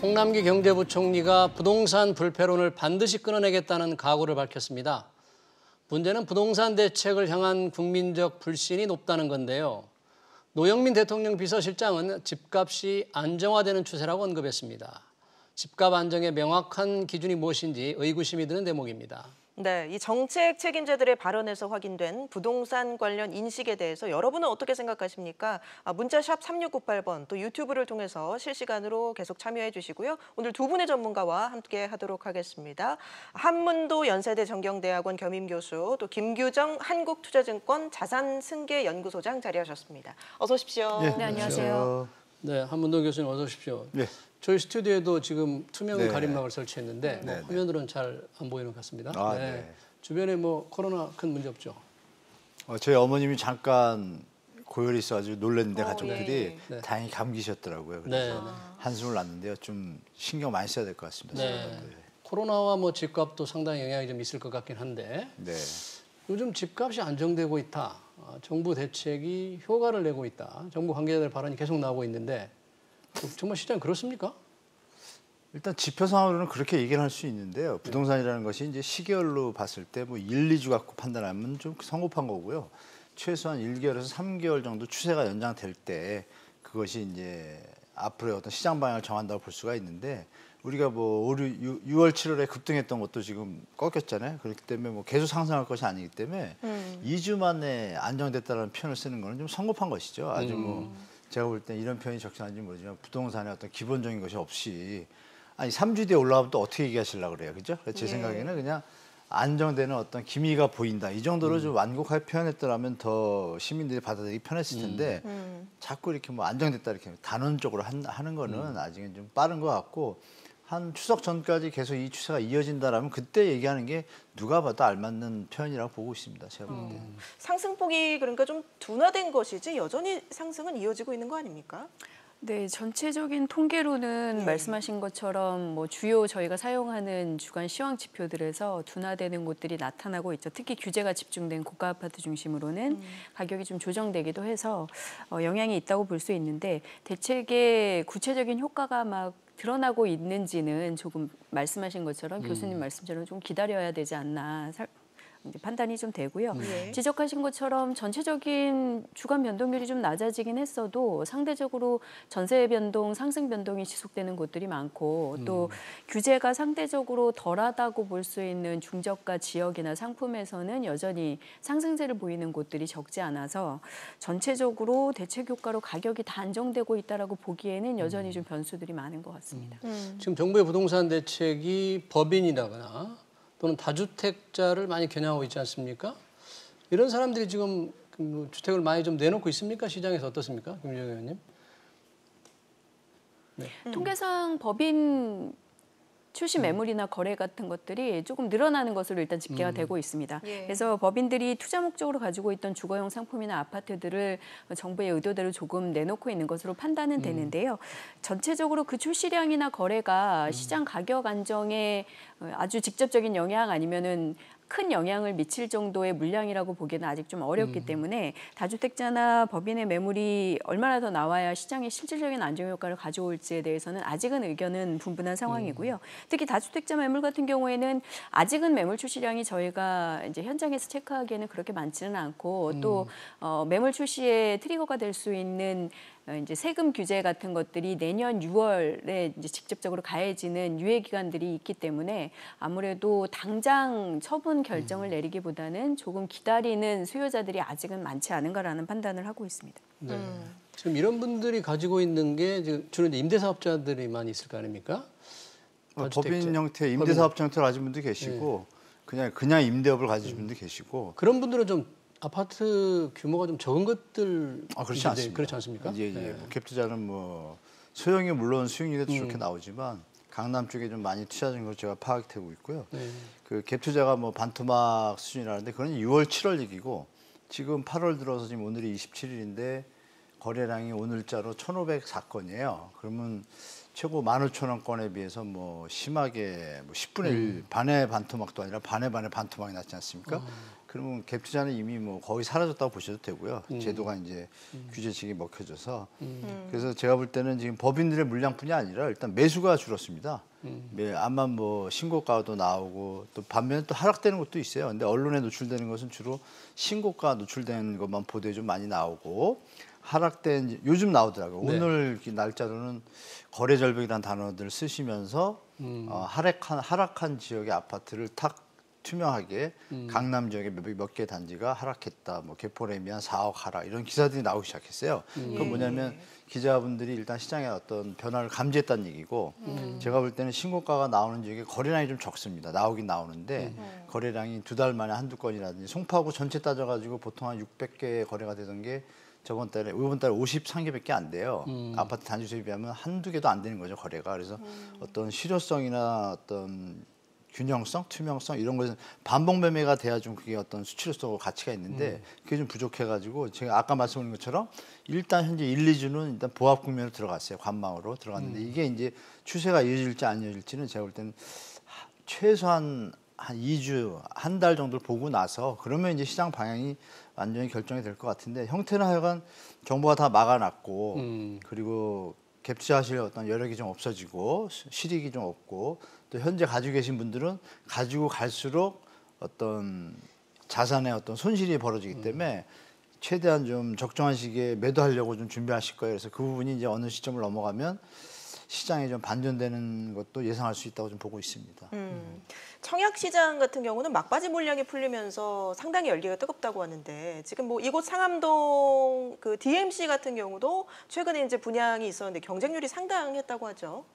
홍남기 경제부총리가 부동산 불패론을 반드시 끊어내겠다는 각오를 밝혔습니다. 문제는 부동산 대책을 향한 국민적 불신이 높다는 건데요. 노영민 대통령 비서실장은 집값이 안정화되는 추세라고 언급했습니다. 집값 안정의 명확한 기준이 무엇인지 의구심이 드는 대목입니다. 네, 이 정책 책임자들의 발언에서 확인된 부동산 관련 인식에 대해서 여러분은 어떻게 생각하십니까? 문자 샵 3698번 또 유튜브를 통해서 실시간으로 계속 참여해 주시고요. 오늘 두 분의 전문가와 함께 하도록 하겠습니다. 한문도 연세대 정경대학원 겸임교수 또 김규정 한국투자증권 자산승계연구소장 자리하셨습니다. 어서 오십시오. 네, 안녕하세요. 네, 한문도 교수님 어서 오십시오. 네. 저희 스튜디오에도 지금 투명 가림막을 설치했는데 화면으로는 잘 안 보이는 것 같습니다. 네. 주변에 뭐 코로나 큰 문제 없죠? 저희 어머님이 잠깐 고열이 있어가지고 놀랐는데 가족들이 네. 다행히 감기셨더라고요. 그래서 한숨을 났는데요. 좀 신경 많이 써야 될 것 같습니다. 네. 코로나와 뭐 집값도 상당히 영향이 좀 있을 것 같긴 한데 네. 요즘 집값이 안정되고 있다. 정부 대책이 효과를 내고 있다. 정부 관계자들 발언이 계속 나오고 있는데 정말 시장 그렇습니까? 일단 지표상으로는 그렇게 얘기를 할 수 있는데요. 부동산이라는 것이 이제 시계열로 봤을 때 뭐 1, 2주 갖고 판단하면 좀 성급한 거고요. 최소한 1개월에서 3개월 정도 추세가 연장될 때 그것이 이제 앞으로의 어떤 시장 방향을 정한다고 볼 수가 있는데 우리가 뭐 6월, 7월에 급등했던 것도 지금 꺾였잖아요. 그렇기 때문에 뭐 계속 상승할 것이 아니기 때문에 2주 만에 안정됐다는 표현을 쓰는 거는 좀 성급한 것이죠. 아주 뭐 제가 볼 때 이런 표현이 적절한지 모르지만 부동산의 어떤 기본적인 것이 없이 아니 3주 뒤에 올라가면 또 어떻게 얘기하시려고 그래요. 그죠? 제 생각에는 그냥 안정되는 어떤 기미가 보인다. 이 정도로 좀 완곡하게 표현했더라면 더 시민들이 받아들이기 편했을 텐데 자꾸 이렇게 뭐 안정됐다 이렇게 단언적으로 하는 거는 아직은 좀 빠른 것 같고 한 추석 전까지 계속 이 추세가 이어진다라면 그때 얘기하는 게 누가 봐도 알맞는 표현이라고 보고 있습니다. 제가 볼 때. 상승폭이 그러니까 좀 둔화된 것이지 여전히 상승은 이어지고 있는 거 아닙니까? 네, 전체적인 통계로는 말씀하신 것처럼 뭐 주요 저희가 사용하는 주간 시황 지표들에서 둔화되는 곳들이 나타나고 있죠. 특히 규제가 집중된 고가 아파트 중심으로는 가격이 좀 조정되기도 해서 영향이 있다고 볼 수 있는데 대책의 구체적인 효과가 막 드러나고 있는지는 조금 말씀하신 것처럼 교수님 말씀처럼 좀 기다려야 되지 않나 판단이 좀 되고요. 지적하신 것처럼 전체적인 주간 변동률이 좀 낮아지긴 했어도 상대적으로 전세 변동, 상승 변동이 지속되는 곳들이 많고 또 규제가 상대적으로 덜하다고 볼 수 있는 중저가 지역이나 상품에서는 여전히 상승세를 보이는 곳들이 적지 않아서 전체적으로 대책 효과로 가격이 다 안정되고 있다라고 보기에는 여전히 좀 변수들이 많은 것 같습니다. 지금 정부의 부동산 대책이 법인이라거나 또는 다주택자를 많이 겨냥하고 있지 않습니까? 이런 사람들이 지금 주택을 많이 좀 내놓고 있습니까? 시장에서 어떻습니까? 김유정 의원님? 네. 통계상 법인 출시 매물이나 거래 같은 것들이 조금 늘어나는 것으로 일단 집계가 되고 있습니다. 그래서 법인들이 투자 목적으로 가지고 있던 주거용 상품이나 아파트들을 정부의 의도대로 조금 내놓고 있는 것으로 판단은 되는데요. 전체적으로 그 출시량이나 거래가 시장 가격 안정에 아주 직접적인 영향 아니면은 큰 영향을 미칠 정도의 물량이라고 보기에는 아직 좀 어렵기 때문에 다주택자나 법인의 매물이 얼마나 더 나와야 시장에 실질적인 안정 효과를 가져올지에 대해서는 아직은 의견은 분분한 상황이고요. 특히 다주택자 매물 같은 경우에는 아직은 매물 출시량이 저희가 이제 현장에서 체크하기에는 그렇게 많지는 않고 또 매물 출시의 트리거가 될 수 있는 이제 세금 규제 같은 것들이 내년 6월에 이제 직접적으로 가해지는 유예 기간들이 있기 때문에 아무래도 당장 처분 결정을 내리기보다는 조금 기다리는 수요자들이 아직은 많지 않은가라는 판단을 하고 있습니다. 네. 지금 이런 분들이 가지고 있는 게 주로 이제 임대사업자들이 많이 있을 거 아닙니까? 법인 형태, 임대사업자 형태를 가진 분도 계시고 그냥 임대업을 가지신 분도 계시고 그런 분들은 좀 아파트 규모가 좀 적은 것들 그렇지 않습니다. 그렇지 않습니까? 뭐 갭 투자는 뭐 소형이 물론 수익률에도 좋게 나오지만 강남 쪽에 좀 많이 투자된 걸 제가 파악되고 있고요. 그 갭 투자가 뭐 반토막 수준이라는데 그건 6월, 7월 얘기고 지금 8월 들어서 지금 오늘이 27일인데 거래량이 오늘자로 1,504건이에요. 그러면 최고 15,000원권에 비해서 뭐 심하게 뭐 10분의 1 반의 반토막도 아니라 반의 반토막이 났지 않습니까? 그러면 갭 투자는 이미 뭐 거의 사라졌다고 보셔도 되고요. 제도가 이제 규제칙이 먹혀져서 그래서 제가 볼 때는 지금 법인들의 물량뿐이 아니라 일단 매수가 줄었습니다. 암만 뭐 신고가도 나오고 또 반면에 또 하락되는 것도 있어요. 근데 언론에 노출되는 것은 주로 신고가 노출되는 것만 보도에 좀 많이 나오고 하락된 요즘 나오더라고요. 네. 오늘 날짜로는 거래 절벽이라는 단어들 쓰시면서 하락한 지역의 아파트를 탁 투명하게 강남 지역의 몇 개 단지가 하락했다. 뭐 개포레미안 4억 하락 이런 기사들이 나오기 시작했어요. 그건 뭐냐면 기자분들이 일단 시장에 어떤 변화를 감지했다는 얘기고 제가 볼 때는 신고가가 나오는 지역에 거래량이 좀 적습니다. 나오긴 나오는데 거래량이 2달 만에 한두 건이라든지 송파구 전체 따져가지고 보통 한 600개 거래가 되던 게 이번 달에 53개밖에 안 돼요. 아파트 단지 수에 비하면 한두 개도 안 되는 거죠, 거래가. 그래서 어떤 실효성이나 어떤 균형성, 투명성 이런 것은 반복 매매가 돼야 좀 그게 어떤 수치로서 가치가 있는데 그게 좀 부족해가지고 제가 아까 말씀드린 것처럼 일단 현재 1, 2주는 일단 보합 국면으로 들어갔어요. 관망으로 들어갔는데 이게 이제 추세가 이어질지 안 이어질지는 제가 볼 때는 최소한 한 2주, 한 달 정도를 보고 나서 그러면 이제 시장 방향이 완전히 결정이 될 것 같은데 형태는 하여간 정부가 다 막아놨고 그리고 갭 투자하실 어떤 여력이 좀 없어지고 실익이 좀 없고 또 현재 가지고 계신 분들은 가지고 갈수록 어떤 자산의 어떤 손실이 벌어지기 때문에 최대한 좀 적정한 시기에 매도하려고 좀 준비하실 거예요. 그래서 그 부분이 이제 어느 시점을 넘어가면 시장이 좀 반전되는 것도 예상할 수 있다고 좀 보고 있습니다. 청약 시장 같은 경우는 막바지 물량이 풀리면서 상당히 열기가 뜨겁다고 하는데 지금 뭐 이곳 상암동 그 DMC 같은 경우도 최근에 이제 분양이 있었는데 경쟁률이 상당했다고 하죠.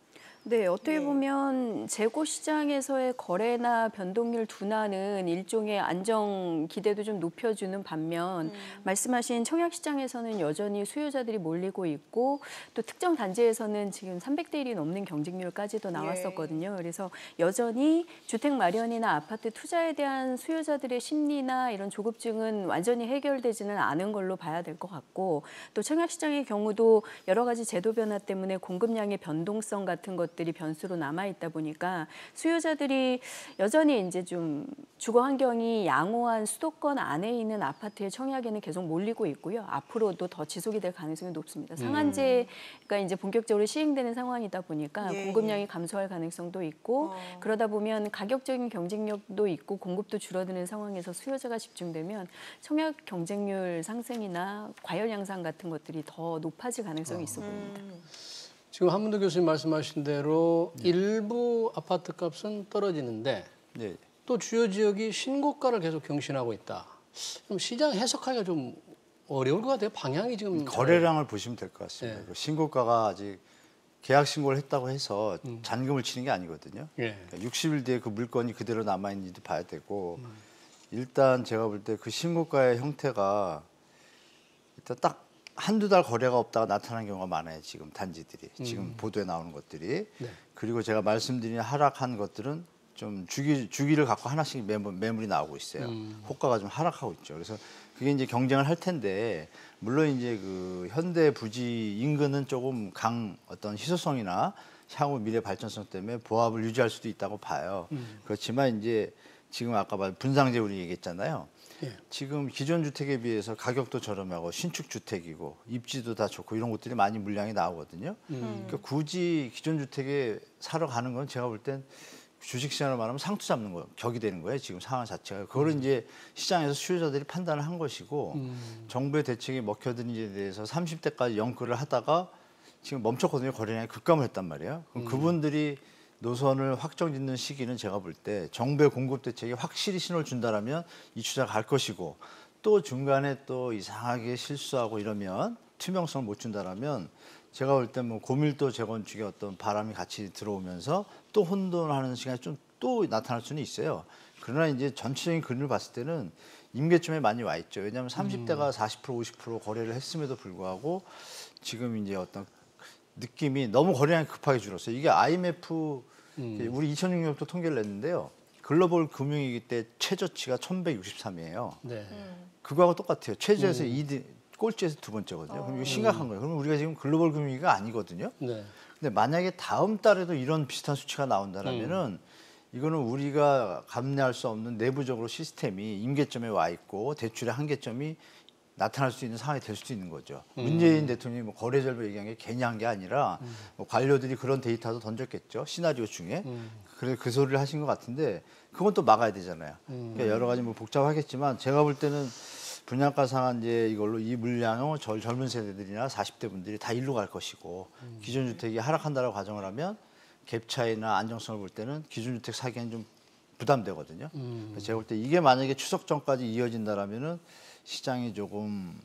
네, 어떻게 보면 재고 시장에서의 거래나 변동률 둔화는 일종의 안정 기대도 좀 높여주는 반면 말씀하신 청약 시장에서는 여전히 수요자들이 몰리고 있고 또 특정 단지에서는 지금 300대 1이 넘는 경쟁률까지도 나왔었거든요. 그래서 여전히 주택 마련이나 아파트 투자에 대한 수요자들의 심리나 이런 조급증은 완전히 해결되지는 않은 걸로 봐야 될 것 같고 또 청약 시장의 경우도 여러 가지 제도 변화 때문에 공급량의 변동성 같은 것들이 변수로 남아 있다 보니까 수요자들이 여전히 이제 좀 주거 환경이 양호한 수도권 안에 있는 아파트의 청약에는 계속 몰리고 있고요. 앞으로도 더 지속이 될 가능성이 높습니다. 상한제가 이제 본격적으로 시행되는 상황이다 보니까 공급량이 감소할 가능성도 있고 그러다 보면 가격적인 경쟁력도 있고 공급도 줄어드는 상황에서 수요자가 집중되면 청약 경쟁률 상승이나 과열 양상 같은 것들이 더 높아질 가능성이 있어 보입니다. 지금 한문도 교수님 말씀하신 대로 일부 아파트 값은 떨어지는데 또 주요 지역이 신고가를 계속 경신하고 있다. 그럼 시장 해석하기가 좀 어려울 것 같아요. 방향이 지금 거래량을 보시면 될 것 같습니다. 신고가가 아직 계약 신고를 했다고 해서 잔금을 치는 게 아니거든요. 그러니까 60일 뒤에 그 물건이 그대로 남아 있는지도 봐야 되고 일단 제가 볼 때 그 신고가의 형태가 일단 딱 한두 달 거래가 없다가 나타나는 경우가 많아요. 지금 단지들이. 지금 보도에 나오는 것들이. 그리고 제가 말씀드린 하락한 것들은 좀 주기를 갖고 하나씩 매물이 나오고 있어요. 호가가 좀 하락하고 있죠. 그래서 그게 이제 경쟁을 할 텐데 물론 이제 그 현대 부지 인근은 조금 어떤 희소성이나 향후 미래 발전성 때문에 보합을 유지할 수도 있다고 봐요. 그렇지만 이제 지금 아까 분상제 우리 얘기했잖아요. 지금 기존 주택에 비해서 가격도 저렴하고 신축 주택이고 입지도 다 좋고 이런 것들이 많이 물량이 나오거든요. 그러니까 굳이 기존 주택에 사러 가는 건 제가 볼 땐 주식시장으로 말하면 상투 잡는 거 격이 되는 거예요. 지금 상황 자체가. 그걸 이제 시장에서 수요자들이 판단을 한 것이고 정부의 대책이 먹혀드는지에 대해서 30대까지 연끌을 하다가 지금 멈췄거든요. 거래량이 급감을 했단 말이에요. 그럼 그분들이 노선을 확정짓는 시기는 제가 볼 때 정부의 공급 대책이 확실히 신호를 준다라면 이 추세가 갈 것이고 또 중간에 또 이상하게 실수하고 이러면 투명성을 못 준다라면 제가 볼 때 뭐 고밀도 재건축의 어떤 바람이 같이 들어오면서 또 혼돈하는 시간이 좀 또 나타날 수는 있어요. 그러나 이제 전체적인 그림을 봤을 때는 임계점에 많이 와 있죠. 왜냐하면 30대가 40% 50% 거래를 했음에도 불구하고 지금 이제 어떤 느낌이 너무 거래량이 급하게 줄었어요. 이게 IMF 우리 2006년부터 통계를 냈는데요. 글로벌 금융위기 때 최저치가 1163이에요. 그거하고 똑같아요. 최저에서 꼴찌에서 두 번째거든요. 그럼 이거 심각한 거예요. 그러면 우리가 지금 글로벌 금융위기가 아니거든요. 네. 근데 만약에 다음 달에도 이런 비슷한 수치가 나온다면은 이거는 우리가 감내할 수 없는 내부적으로 시스템이 임계점에 와 있고 대출의 한계점이 나타날 수 있는 상황이 될 수도 있는 거죠. 문재인 대통령이 뭐 거래 절벽 얘기한 게 괜히 한 게 아니라 뭐 관료들이 그런 데이터도 던졌겠죠. 시나리오 중에. 그래서 그 소리를 하신 것 같은데 그건 또 막아야 되잖아요. 그러니까 여러 가지 뭐 복잡하겠지만 제가 볼 때는 분양가 상한제 이걸로 이 물량은 젊은 세대들이나 40대 분들이 다 일로 갈 것이고 기존 주택이 하락한다라고 가정을 하면 갭 차이나 안정성을 볼 때는 기존 주택 사기에는 좀 부담되거든요. 그래서 제가 볼 때 이게 만약에 추석 전까지 이어진다라면은 시장이 조금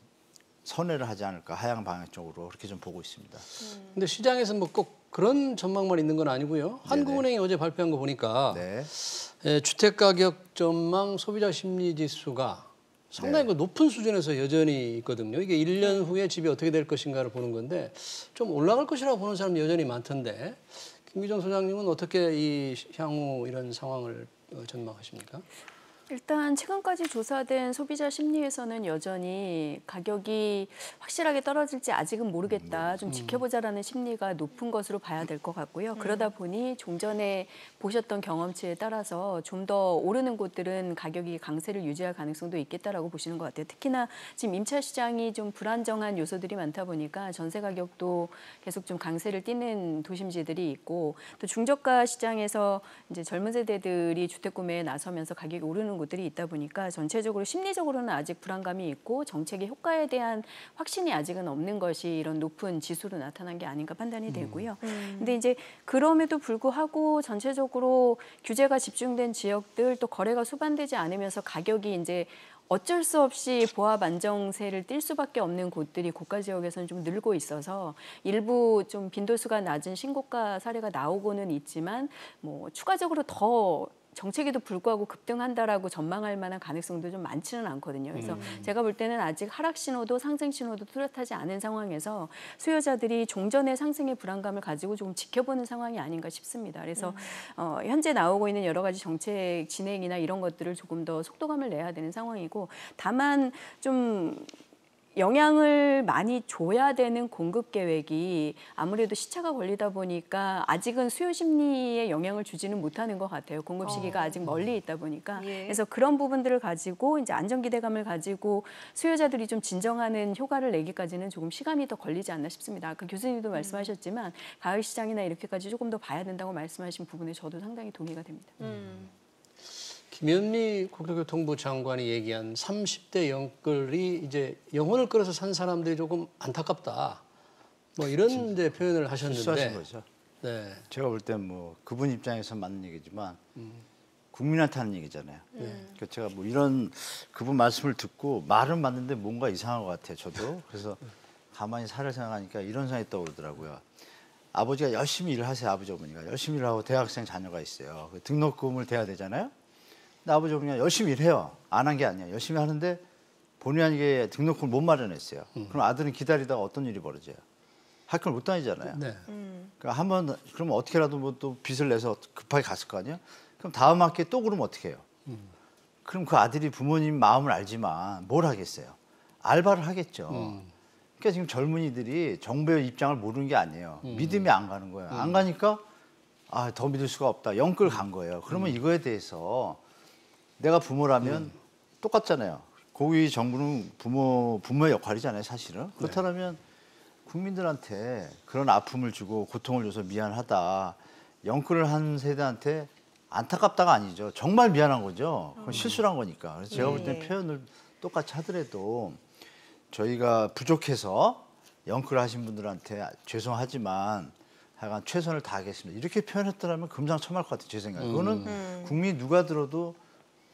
선회를 하지 않을까 하향 방향 쪽으로 그렇게 좀 보고 있습니다. 근데 시장에서 뭐 꼭 그런 전망만 있는 건 아니고요. 한국은행이 어제 발표한 거 보니까 네. 주택 가격 전망 소비자 심리 지수가 상당히 그 높은 수준에서 여전히 있거든요. 이게 1년 후에 집이 어떻게 될 것인가를 보는 건데 좀 올라갈 것이라고 보는 사람이 여전히 많던데 김기정 소장님은 어떻게 이 향후 이런 상황을 전망하십니까? 일단 최근까지 조사된 소비자 심리에서는 여전히 가격이 확실하게 떨어질지 아직은 모르겠다. 좀 지켜보자라는 심리가 높은 것으로 봐야 될 것 같고요. 그러다 보니 좀 전에 보셨던 경험치에 따라서 좀 더 오르는 곳들은 가격이 강세를 유지할 가능성도 있겠다라고 보시는 것 같아요. 특히나 지금 임차 시장이 좀 불안정한 요소들이 많다 보니까 전세 가격도 계속 좀 강세를 띠는 도심지들이 있고 또 중저가 시장에서 이제 젊은 세대들이 주택 구매에 나서면서 가격이 오르는 곳들이 있다 보니까 전체적으로 심리적으로는 아직 불안감이 있고 정책의 효과에 대한 확신이 아직은 없는 것이 이런 높은 지수로 나타난 게 아닌가 판단이 되고요. 근데 이제 그럼에도 불구하고 전체적으로 규제가 집중된 지역들 또 거래가 수반되지 않으면서 가격이 이제 어쩔 수 없이 보합 안정세를 띨 수밖에 없는 곳들이 고가 지역에서는 좀 늘고 있어서 일부 좀 빈도수가 낮은 신고가 사례가 나오고는 있지만 뭐 추가적으로 더 정책에도 불구하고 급등한다라고 전망할 만한 가능성도 좀 많지는 않거든요. 그래서 제가 볼 때는 아직 하락 신호도 상승 신호도 뚜렷하지 않은 상황에서 수요자들이 종전의 상승의 불안감을 가지고 조금 지켜보는 상황이 아닌가 싶습니다. 그래서 현재 나오고 있는 여러 가지 정책 진행이나 이런 것들을 조금 더 속도감을 내야 되는 상황이고 다만 좀 영향을 많이 줘야 되는 공급 계획이 아무래도 시차가 걸리다 보니까 아직은 수요 심리에 영향을 주지는 못하는 것 같아요. 공급 시기가 아직 멀리 있다 보니까. 그래서 그런 부분들을 가지고 이제 안정 기대감을 가지고 수요자들이 좀 진정하는 효과를 내기까지는 조금 시간이 더 걸리지 않나 싶습니다. 아까 교수님도 말씀하셨지만 가을 시장이나 이렇게까지 조금 더 봐야 된다고 말씀하신 부분에 저도 상당히 동의가 됩니다. 김현미 국토교통부 장관이 얘기한 30대 영끌이 이제 영혼을 끌어서 산 사람들이 조금 안타깝다. 뭐 이런 이제 표현을 하셨는데. 실수하신 거죠. 네. 제가 볼 땐 뭐 그분 입장에서 맞는 얘기지만 국민한테 하는 얘기잖아요. 그러니까 제가 뭐 이런 그분 말씀을 듣고 말은 맞는데 뭔가 이상한 것 같아요. 저도. 그래서 가만히 살을 생각하니까 이런 생각이 떠오르더라고요. 아버지가 열심히 일을 하세요. 아버지 어머니가 열심히 일하고 대학생 자녀가 있어요. 등록금을 대야 되잖아요. 근데 아버지 어머니가 열심히 일해요. 안 한 게 아니에요. 열심히 하는데 본의 아니게 등록금을 못 마련했어요. 그럼 아들은 기다리다가 어떤 일이 벌어져요? 학교를 못 다니잖아요. 네. 그러니까 한번 그러면 어떻게라도 뭐 또 빚을 내서 급하게 갔을 거 아니에요? 그럼 다음 학기에 또 그러면 어떻게 해요? 그럼 그 아들이 부모님 마음을 알지만 뭘 하겠어요? 알바를 하겠죠. 그러니까 지금 젊은이들이 정부의 입장을 모르는 게 아니에요. 믿음이 안 가는 거예요. 안 가니까 더 믿을 수가 없다. 영끌 간 거예요. 그러면 이거에 대해서 내가 부모라면 똑같잖아요. 고위 정부는 부모의 역할이잖아요, 사실은. 그렇다면 국민들한테 그런 아픔을 주고 고통을 줘서 미안하다. 영끌을 한 세대한테 안타깝다가 아니죠. 정말 미안한 거죠. 그건 실수한 거니까. 그래서 제가 볼 때 표현을 똑같이 하더라도 저희가 부족해서 영끌을 하신 분들한테 죄송하지만 하여간 최선을 다하겠습니다. 이렇게 표현했더라면 금상첨화할 것 같아요, 제 생각에. 그거는 국민이 누가 들어도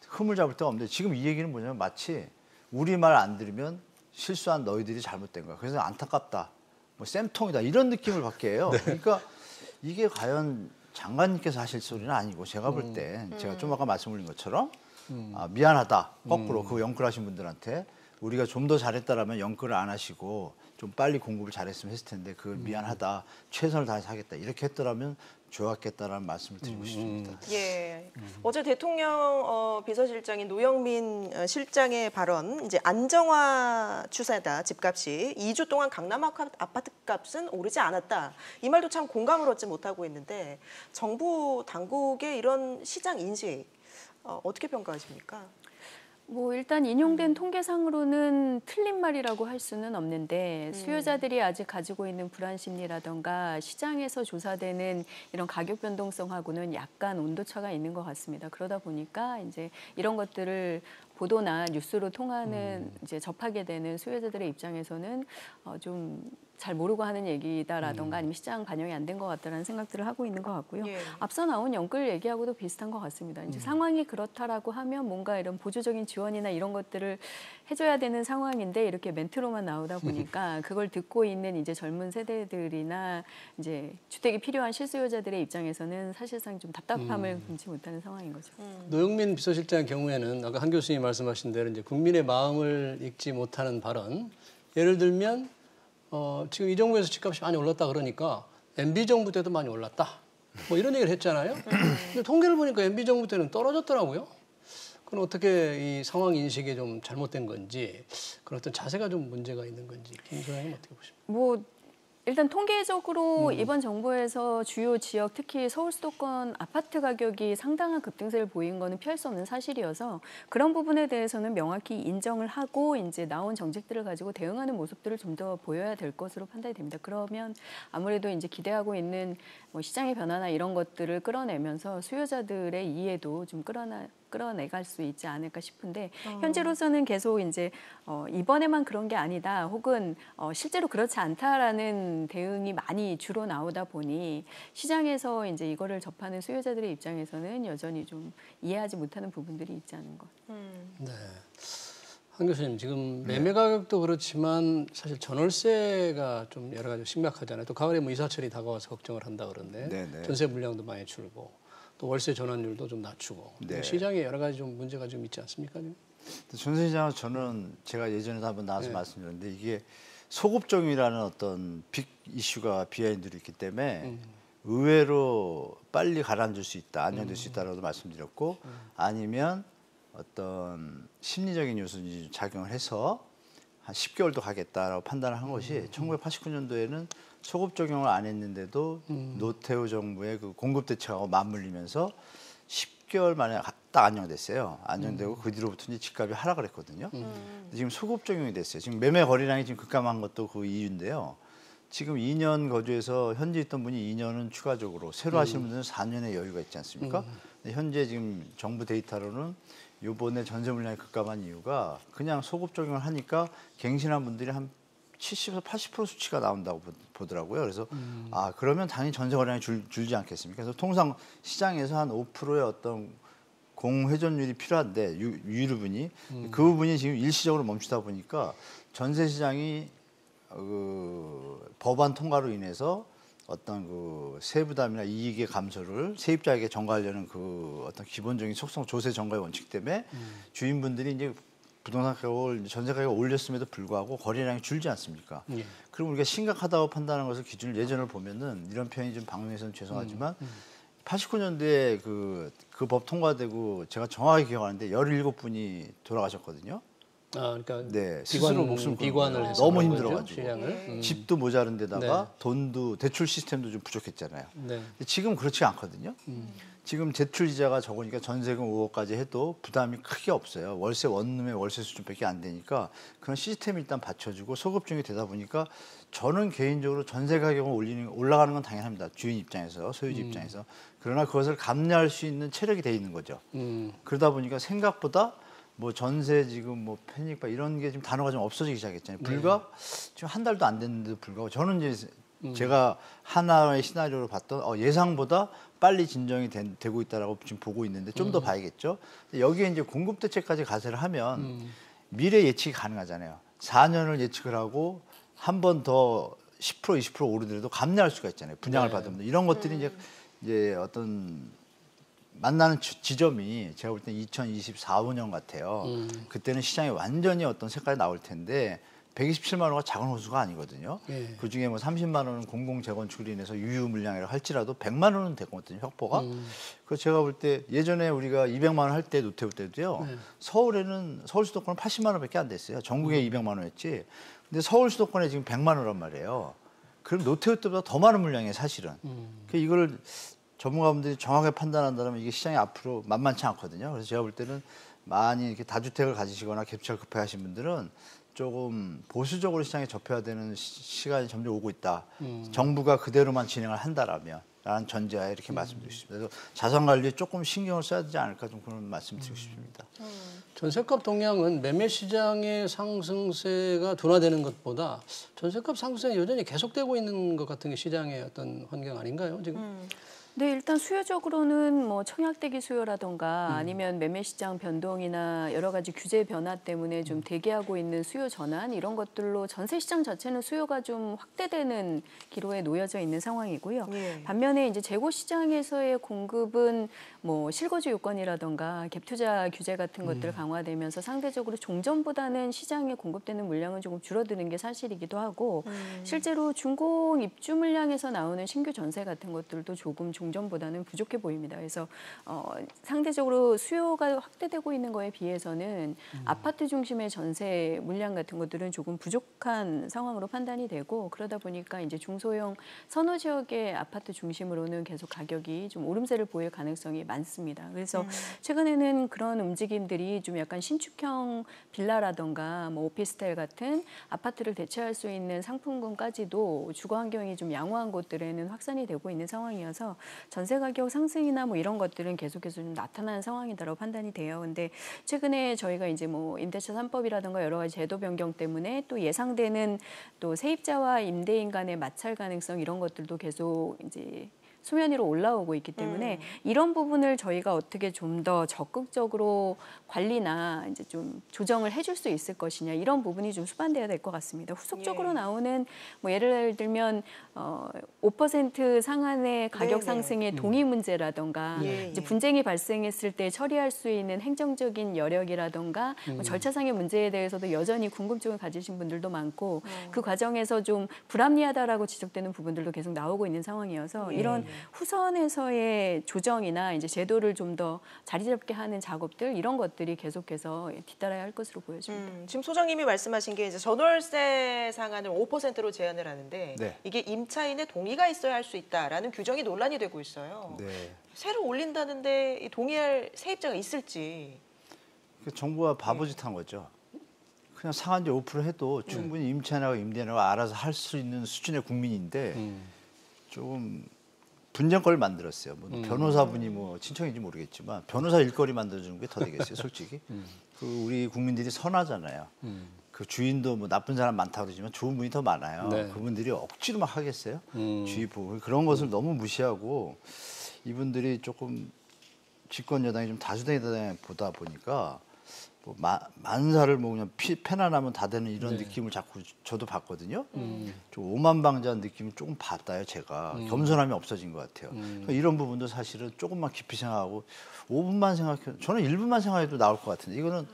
흠을 잡을 데가 없는데 지금 이 얘기는 뭐냐면 마치 우리 말 안 들으면 실수한 너희들이 잘못된 거야. 그래서 안타깝다. 뭐 쌤통이다. 이런 느낌을 받게 해요. 그러니까 이게 과연 장관님께서 하실 소리는 아니고 제가 볼 때 제가 좀 아까 말씀드린 것처럼 미안하다. 거꾸로 그 영끌하신 분들한테 우리가 좀 더 잘했다라면 연끌을 안 하시고 좀 빨리 공급을 잘했으면 했을 텐데 그걸 미안하다, 최선을 다해서 하겠다 이렇게 했더라면 좋았겠다라는 말씀을 드리고 싶습니다. 예. 어제 대통령 비서실장인 노영민 실장의 발언, 이제 안정화 추세다 집값이 2주 동안 강남 아파트 값은 오르지 않았다. 이 말도 참 공감을 얻지 못하고 있는데 정부 당국의 이런 시장 인식 어떻게 평가하십니까? 뭐 일단 인용된 통계상으로는 틀린 말이라고 할 수는 없는데 수요자들이 아직 가지고 있는 불안 심리라던가 시장에서 조사되는 이런 가격 변동성하고는 약간 온도차가 있는 것 같습니다. 그러다 보니까 이제 이런 것들을 보도나 뉴스로 통하는 이제 접하게 되는 수요자들의 입장에서는 좀 잘 모르고 하는 얘기다라던가 아니면 시장 반영이 안 된 것 같다라는 생각들을 하고 있는 것 같고요. 예. 앞서 나온 연끌 얘기하고도 비슷한 것 같습니다. 이제 상황이 그렇다라고 하면 뭔가 이런 보조적인 지원이나 이런 것들을 해줘야 되는 상황인데 이렇게 멘트로만 나오다 보니까 그걸 듣고 있는 이제 젊은 세대들이나 이제 주택이 필요한 실수요자들의 입장에서는 사실상 좀 답답함을 금치 못하는 상황인 거죠. 노영민 비서실장의 경우에는 아까 한 교수님이 말씀하신 대로 이제 국민의 마음을 읽지 못하는 발언. 예를 들면 지금 이 정부에서 집값이 많이 올랐다 그러니까 MB 정부 때도 많이 올랐다. 뭐 이런 얘기를 했잖아요. 근데 통계를 보니까 MB 정부 때는 떨어졌더라고요. 그건 어떻게 이 상황 인식이 좀 잘못된 건지 그런 어떤 자세가 좀 문제가 있는 건지 김 소장님 어떻게 보십니까? 뭐 일단 통계적으로 이번 정부에서 주요 지역 특히 서울 수도권 아파트 가격이 상당한 급등세를 보인 거는 피할 수 없는 사실이어서 그런 부분에 대해서는 명확히 인정을 하고 이제 나온 정책들을 가지고 대응하는 모습들을 좀 더 보여야 될 것으로 판단이 됩니다. 그러면 아무래도 이제 기대하고 있는 뭐 시장의 변화나 이런 것들을 끌어내면서 수요자들의 이해도 좀 끌어내갈 수 있지 않을까 싶은데 현재로서는 계속 이제 이번에만 그런 게 아니다 혹은 실제로 그렇지 않다라는 대응이 많이 주로 나오다 보니 시장에서 이제 이거를 접하는 수요자들의 입장에서는 여전히 좀 이해하지 못하는 부분들이 있지 않은 것. 네. 한 교수님 지금 매매 가격도 그렇지만 사실 전월세가 좀 여러 가지 심각하잖아요. 또 가을에 뭐 이사철이 다가와서 걱정을 한다 그러는데 네네. 전세 물량도 많이 줄고 또 월세 전환율도 좀 낮추고 네. 시장에 여러 가지 좀 문제가 좀 있지 않습니까? 전세 시장은 저는 제가 예전에도 한번 나와서 말씀드렸는데 이게 소급종이라는 어떤 빅 이슈가 비하인드로 있기 때문에 의외로 빨리 가라앉을 수 있다, 안정될 수 있다라고 말씀드렸고 아니면 어떤 심리적인 요소인지 작용을 해서 한 10개월도 가겠다라고 판단을 한 것이 1989년도에는 소급 적용을 안 했는데도 노태우 정부의 그 공급 대책하고 맞물리면서 10개월 만에 딱 안정됐어요. 안정되고 그 뒤로부터 이제 집값이 하락을 했거든요. 지금 소급 적용이 됐어요. 지금 매매 거래량이 지금 급감한 것도 그 이유인데요. 지금 2년 거주해서 현재 있던 분이 2년은 추가적으로 새로 하시는 분들은 4년의 여유가 있지 않습니까? 근데 현재 지금 정부 데이터로는 이번에 전세 물량이 급감한 이유가 그냥 소급 적용을 하니까 갱신한 분들이 한 70에서 80% 수치가 나온다고 보더라고요. 그래서 그러면 당연히 전세 거래량이 줄지 않겠습니까? 그래서 통상 시장에서 한 5%의 어떤 공회전율이 필요한데 유류분이 그 부분이 지금 일시적으로 멈추다 보니까 전세 시장이 법안 통과로 인해서 어떤 그 세부담이나 이익의 감소를 세입자에게 전가하려는 그 어떤 기본적인 속성 조세 전가의 원칙 때문에 주인분들이 이제 부동산 가격을 전세 가격을 올렸음에도 불구하고 거래량이 줄지 않습니까? 그럼 우리가 심각하다고 판단하는 것을 기준을 예전을 보면은 이런 표현이 좀 방송에서는 죄송하지만 89년도에 그 법 통과되고 제가 정확하게 기억하는데 17분이 돌아가셨거든요. 그러니까 네, 스스로 목숨을 비관을 해서 너무 그런 힘들어가지고 거죠, 집도 모자른 데다가 네. 돈도 대출 시스템도 좀 부족했잖아요. 네. 근데 지금 그렇지 않거든요. 지금 대출 이자가 적으니까 전세금 5억까지 해도 부담이 크게 없어요. 월세 원룸의 월세 수준밖에 안 되니까 그런 시스템이 일단 받쳐주고 소급중이 되다 보니까 저는 개인적으로 전세 가격을 올라가는 건 당연합니다. 주인 입장에서 소유주 입장에서 그러나 그것을 감내할 수 있는 체력이 돼 있는 거죠. 그러다 보니까 생각보다 뭐 전세 지금 뭐 패닉바 이런 게 지금 단어가 좀 없어지기 시작했잖아요. 불과 지금 한 달도 안 됐는데도 불구하고 저는 이제 제가 하나의 시나리오로 봤던 예상보다 빨리 진정이 되고 있다라고 지금 보고 있는데 좀 더 봐야겠죠. 여기에 이제 공급 대책까지 가세를 하면 미래 예측이 가능하잖아요. 4년을 예측을 하고 한 번 더 10% 20% 오르더라도 감내할 수가 있잖아요. 분양을 받으면 이런 것들이 이제 어떤 만나는 지점이 제가 볼 때 2024, 5년 같아요. 그때는 시장에 완전히 어떤 색깔이 나올 텐데 127만 원가 작은 호수가 아니거든요. 예. 그중에 뭐 30만 원은 공공 재건축으로 인해서 유유 물량이라 할지라도 100만 원은 되거든요, 혁포가. 그래서 제가 볼 때 예전에 우리가 200만 원 할 때 노태우 때도요. 서울에는 서울 수도권은 80만 원밖에 안 됐어요. 전국에 200만 원이었지. 근데 서울 수도권에 지금 100만 원란 말이에요. 그럼 노태우 때보다 더 많은 물량이에요, 사실은. 그러니까 이걸 전문가분들이 정확하게 판단한다면 이게 시장이 앞으로 만만치 않거든요. 그래서 제가 볼 때는 많이 이렇게 다주택을 가지시거나 갭차를 급해하신 분들은 조금 보수적으로 시장에 접해야 되는 시간이 점점 오고 있다. 정부가 그대로만 진행을 한다라면 라는 전제하에 이렇게 말씀드리고 싶습니다. 그래서 자산 관리에 조금 신경을 써야 되지 않을까 좀 그런 말씀드리고 싶습니다. 전셋값 동향은 매매 시장의 상승세가 둔화되는 것보다 전셋값 상승이 여전히 계속되고 있는 것 같은 게 시장의 어떤 환경 아닌가요, 지금? 네, 일단 수요적으로는 뭐 청약대기 수요라던가 아니면 매매 시장 변동이나 여러 가지 규제 변화 때문에 좀 대기하고 있는 수요 전환 이런 것들로 전세 시장 자체는 수요가 좀 확대되는 기로에 놓여져 있는 상황이고요. 예. 반면에 이제 재고 시장에서의 공급은 뭐 실거주 요건이라던가 갭 투자 규제 같은 것들 강화되면서 상대적으로 종전보다는 시장에 공급되는 물량은 조금 줄어드는 게 사실이기도 하고 실제로 준공 입주 물량에서 나오는 신규 전세 같은 것들도 조금 종전보다는 부족해 보입니다. 그래서 상대적으로 수요가 확대되고 있는 거에 비해서는 아파트 중심의 전세 물량 같은 것들은 조금 부족한 상황으로 판단이 되고 그러다 보니까 이제 중소형 선호 지역의 아파트 중심으로는 계속 가격이 좀 오름세를 보일 가능성이 많습니다. 그래서 최근에는 그런 움직임들이 좀 약간 신축형 빌라라던가 뭐 오피스텔 같은 아파트를 대체할 수 있는 상품군까지도 주거 환경이 좀 양호한 곳들에는 확산이 되고 있는 상황이어서 전세 가격 상승이나 뭐 이런 것들은 계속해서 좀 나타나는 상황이다라고 판단이 돼요. 근데 최근에 저희가 이제 뭐 임대차 3법이라든가 여러 가지 제도 변경 때문에 또 예상되는 또 세입자와 임대인 간의 마찰 가능성 이런 것들도 계속 이제 수면 위로 올라오고 있기 때문에 이런 부분을 저희가 어떻게 좀 더 적극적으로 관리나 이제 좀 조정을 해줄 수 있을 것이냐 이런 부분이 좀 수반돼야 될 것 같습니다. 후속적으로 나오는 뭐 예를 들면 5% 상한의 가격 상승의 동의 문제라던가 이제 분쟁이 발생했을 때 처리할 수 있는 행정적인 여력이라던가 뭐 절차상의 문제에 대해서도 여전히 궁금증을 가지신 분들도 많고 그 과정에서 좀 불합리하다라고 지적되는 부분들도 계속 나오고 있는 상황이어서 이런 후선에서의 조정이나 이제 제도를 좀 더 자리 잡게 하는 작업들 이런 것들이 계속해서 뒤따라야 할 것으로 보여집니다. 지금 소장님이 말씀하신 게 이제 전월세 상한을 5%로 제한을 하는데 네. 이게 임차인의 동의가 있어야 할 수 있다라는 규정이 논란이 되고 있어요. 네. 세를 올린다는데 동의할 세입자가 있을지. 정부가 바보짓한 거죠. 그냥 상한제 5% 해도 충분히 임차인하고 임대인하고 알아서 할 수 있는 수준의 국민인데 조금 분쟁거리를 만들었어요. 뭐 변호사분이 뭐 친척인지 모르겠지만 변호사 일거리 만들어주는 게 더 되겠어요, 솔직히. 그 우리 국민들이 선하잖아요. 그 주인도 뭐 나쁜 사람 많다고 그러지만 좋은 분이 더 많아요. 네. 그분들이 억지로 막 하겠어요. 주의 보호 그런 것을 너무 무시하고 이분들이 조금 집권 여당이 좀 다수당이 보다 보니까 뭐 만사를 뭐 그냥 편안하면 다 되는 이런 느낌을 자꾸 저도 봤거든요. 좀 오만방자한 느낌을 조금 받아요, 제가. 겸손함이 없어진 것 같아요. 그러니까 이런 부분도 사실은 조금만 깊이 생각하고 5분만 생각해, 저는 1분만 생각해도 나올 것 같은데 이거는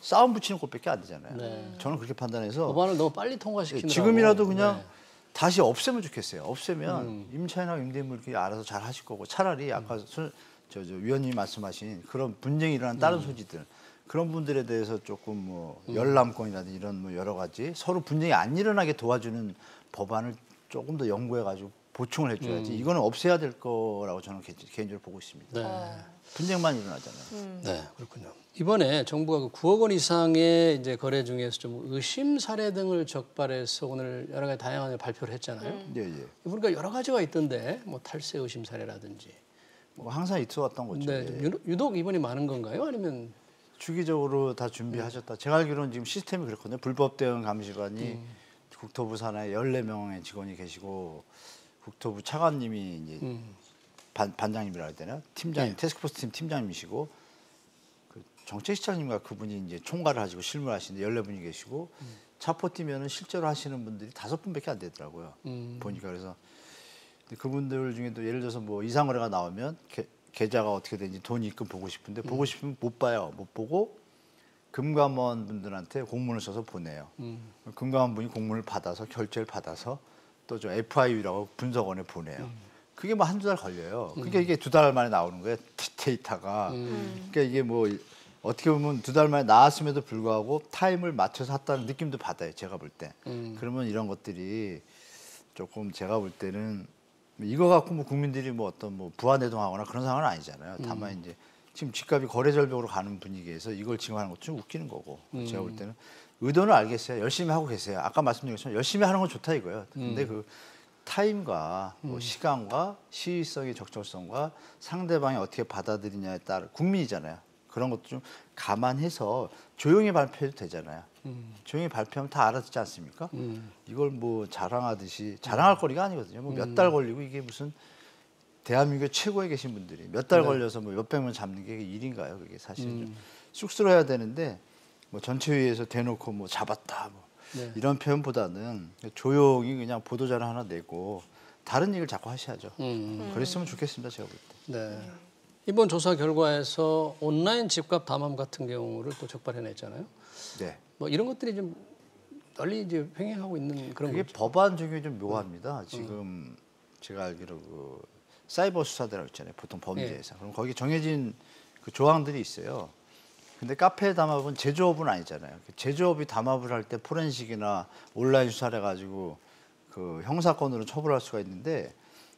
싸움 붙이는 것밖에 안 되잖아요. 저는 그렇게 판단해서 법안을 너무 빨리 통과시키느라고. 지금이라도 그냥 다시 없애면 좋겠어요. 없애면 임차인하고 임대인물 이렇게 알아서 잘 하실 거고 차라리 아까 저 위원님이 말씀하신 그런 분쟁이 일어난 다른 소지들 그런 분들에 대해서 조금 뭐 열람권이라든지 이런 뭐 여러 가지 서로 분쟁이 안 일어나게 도와주는 법안을 조금 더 연구해가지고 보충을 해줘야지 이거는 없애야 될 거라고 저는 개인적으로 보고 있습니다. 네. 분쟁만 일어나잖아요. 네, 그렇군요. 이번에 정부가 그 9억 원 이상의 이제 거래 중에서 좀 의심 사례 등을 적발해서 오늘 여러 가지 다양한 발표를 했잖아요. 예. 보니까 여러 가지가 있던데 뭐 탈세 의심 사례라든지. 뭐 항상 있어왔던 거죠. 네, 예. 유독 이번이 많은 건가요? 아니면 주기적으로 다 준비하셨다. 제가 알기로는 지금 시스템이 그렇거든요. 불법 대응 감시반이 국토부 산하에 14명의 직원이 계시고 국토부 차관님이 이제 반장님이라 해야 되나? 팀장님, 태스크포스 팀 팀장님이시고 그 정책시장님과 그분이 이제 총괄을 하시고 실무를 하시는데 14분이 계시고 차포 뛰면은 실제로 하시는 분들이 5분밖에 안 되더라고요. 보니까 그래서 그분들 중에도 예를 들어서 뭐 이상거래가 나오면 계좌가 어떻게 되는지 돈 입금 보고 싶은데 보고 싶으면 못 봐요. 못 보고 금감원 분들한테 공문을 써서 보내요. 금감원 분이 공문을 받아서 결제를 받아서 또 저 FIU라고 분석원에 보내요. 그게 뭐 한두 달 걸려요. 그러니까 이게 2달 만에 나오는 거예요. 데이터가. 그러니까 이게 뭐 어떻게 보면 2달 만에 나왔음에도 불구하고 타임을 맞춰서 했다는 느낌도 받아요. 제가 볼 때. 그러면 이런 것들이 조금 제가 볼 때는 이거 갖고 뭐 국민들이 뭐 어떤 뭐 부안해동하거나 그런 상황은 아니잖아요. 다만 이제 지금 집값이 거래절벽으로 가는 분위기에서 이걸 지금 하는 것도 좀 웃기는 거고. 제가 볼 때는 의도는 알겠어요. 열심히 하고 계세요. 아까 말씀드린 것처럼 열심히 하는 건 좋다 이거예요. 근데 그 타임과 뭐 시간과 시의성의 적절성과 상대방이 어떻게 받아들이냐에 따라 국민이잖아요. 그런 것도 좀 감안해서 조용히 발표해도 되잖아요. 조용히 발표하면 다 알아듣지 않습니까? 이걸 뭐 자랑하듯이 자랑할 거리가 아니거든요. 뭐 몇 달 걸리고 이게 무슨 대한민국 최고에 계신 분들이 몇 달 걸려서 뭐 몇백 명 잡는 게 일인가요? 그게 사실 좀 쑥스러워야 되는데 뭐 전체회의에서 대놓고 뭐 잡았다 뭐 이런 표현보다는 조용히 그냥 보도자료 하나 내고 다른 얘기를 자꾸 하셔야죠. 그랬으면 좋겠습니다. 제가 볼 때. 네. 이번 조사 결과에서 온라인 집값 담합 같은 경우를 또 적발해냈잖아요. 네. 뭐 이런 것들이 좀 널리 이제 횡행하고 있는 그런 그게 거죠. 법안 중에 좀 묘합니다. 지금 제가 알기로 그 사이버 수사대라고 있잖아요. 보통 범죄에서. 그럼 거기 정해진 그 조항들이 있어요. 근데 카페 담합은 제조업은 아니잖아요. 제조업이 담합을 할 때 포렌식이나 온라인 수사를 해가지고 그 형사건으로 처벌할 수가 있는데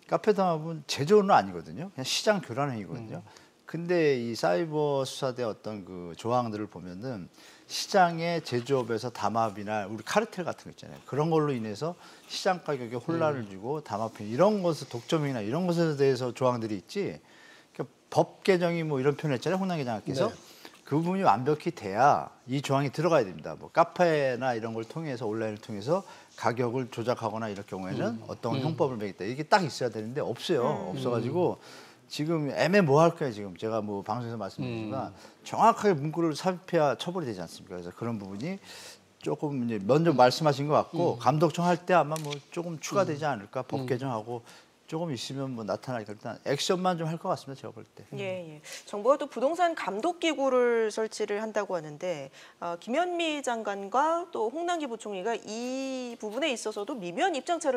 카페 담합은 제조는 아니거든요. 그냥 시장 교란 행위거든요. 근데 이 사이버 수사대 어떤 그 조항들을 보면은 시장의 제조업에서 담합이나 우리 카르텔 같은 거 있잖아요. 그런 걸로 인해서 시장 가격에 혼란을 주고 담합 이런 것을 독점이나 이런 것에 대해서 조항들이 있지. 그러니까 법 개정이 뭐 이런 표현을 했잖아요. 홍남 기자께서. 네. 그 부분이 완벽히 돼야 이 조항이 들어가야 됩니다. 뭐 카페나 이런 걸 통해서 온라인을 통해서 가격을 조작하거나 이럴 경우에는 어떤 형법을 매겠다. 이게 딱 있어야 되는데 없어요. 없어가지고 지금 애매모호할 거예요. 지금 제가 뭐 방송에서 말씀드리지만 정확하게 문구를 삽입해야 처벌이 되지 않습니까? 그래서 그런 부분이 조금 이제 먼저 말씀하신 것 같고 감독청 할 때 아마 뭐 조금 추가되지 않을까 법 개정하고 조금 있으면 뭐 나타나니까 일단 액션만 좀 할 것 같습니다. 제가 볼 때. 예. 정부가 또 부동산 감독 기구를 설치를 한다고 하는데 김현미 장관과 또 홍남기 부총리가 이 부분에 있어서도 미묘한 입장차를